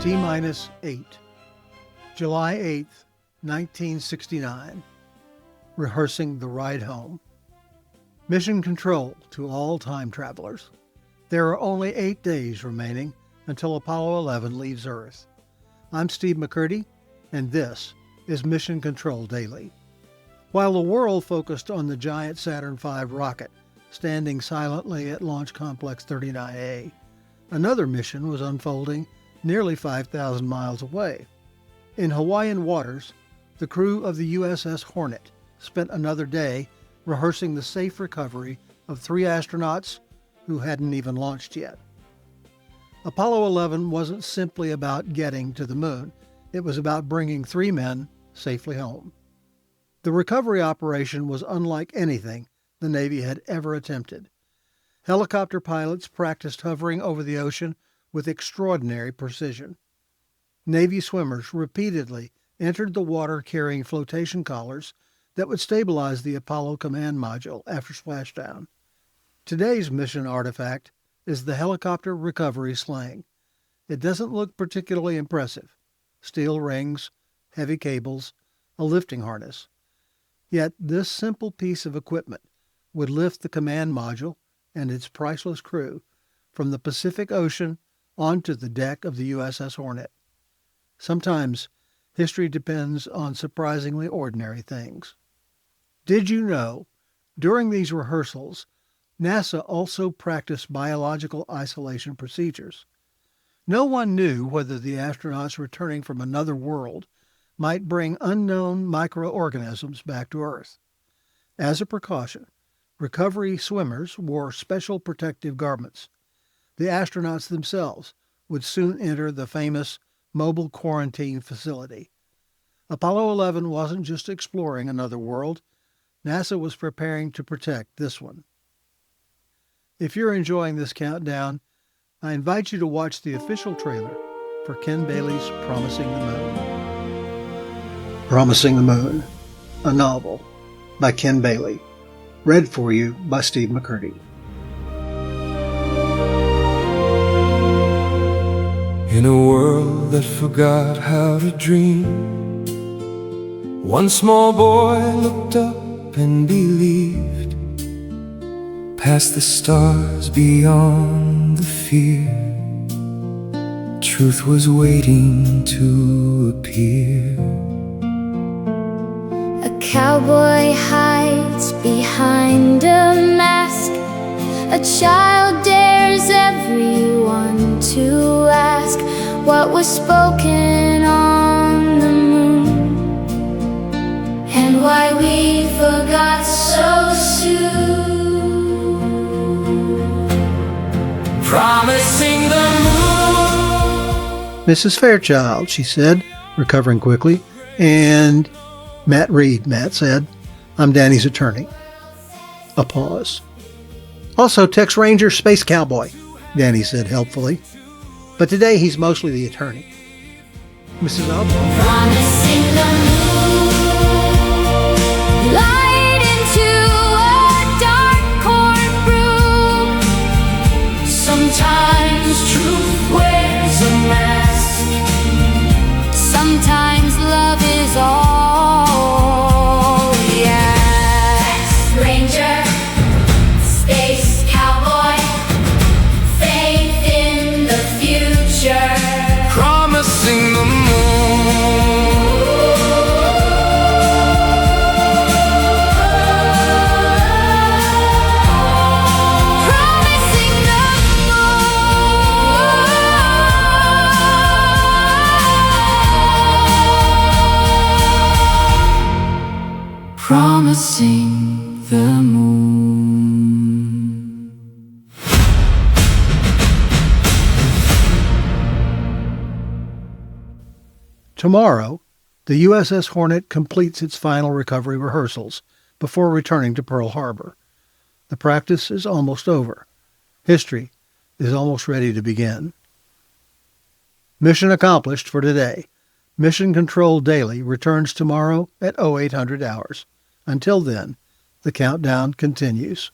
T-8, July 8th, 1969, rehearsing the ride home. Mission control to all time travelers. There are only 8 days remaining until Apollo 11 leaves Earth. I'm Steve McCurdy, and this is Mission Control Daily. While the world focused on the giant Saturn V rocket standing silently at Launch Complex 39A, another mission was unfolding nearly 5,000 miles away. In Hawaiian waters, the crew of the USS Hornet spent another day rehearsing the safe recovery of 3 astronauts who hadn't even launched yet. Apollo 11 wasn't simply about getting to the moon. It was about bringing 3 men safely home. The recovery operation was unlike anything the Navy had ever attempted. Helicopter pilots practiced hovering over the ocean with extraordinary precision. Navy swimmers repeatedly entered the water carrying flotation collars that would stabilize the Apollo command module after splashdown. Today's mission artifact is the helicopter recovery sling. It doesn't look particularly impressive. Steel rings, heavy cables, a lifting harness. Yet this simple piece of equipment would lift the command module and its priceless crew from the Pacific Ocean onto the deck of the USS Hornet. Sometimes history depends on surprisingly ordinary things. Did you know, during these rehearsals, NASA also practiced biological isolation procedures? No one knew whether the astronauts returning from another world might bring unknown microorganisms back to Earth. As a precaution, recovery swimmers wore special protective garments. The astronauts themselves would soon enter the famous mobile quarantine facility. Apollo 11 wasn't just exploring another world. NASA was preparing to protect this one. If you're enjoying this countdown, I invite you to watch the official trailer for Ken Bailey's Promising the Moon. Promising the Moon, a novel by Ken Bailey, read for you by Steve McCurdy. In a world that forgot how to dream, one small boy looked up and believed. Past the stars, beyond the fear, truth was waiting to appear. A cowboy hides behind a mask. A child dares everyone to ask what was spoken on the moon, and why we forgot so soon. Promising the moon. Mrs. Fairchild, she said, recovering quickly. And Matt Reed, Matt said. I'm Danny's attorney. A pause. Also, Tex Ranger Space Cowboy, Danny said helpfully. But today he's mostly the attorney. Mrs. Osborne. Promising the moon, light into a dark courtroom. Sometimes truth wears a mask. Sometimes love is all we ask. Ranger, space cowboy, faith in the future. Promising the moon. Promising the moon. Promising the moon. Tomorrow, the USS Hornet completes its final recovery rehearsals before returning to Pearl Harbor. The practice is almost over. History is almost ready to begin. Mission accomplished for today. Mission Control Daily returns tomorrow at 0800 hours. Until then, the countdown continues.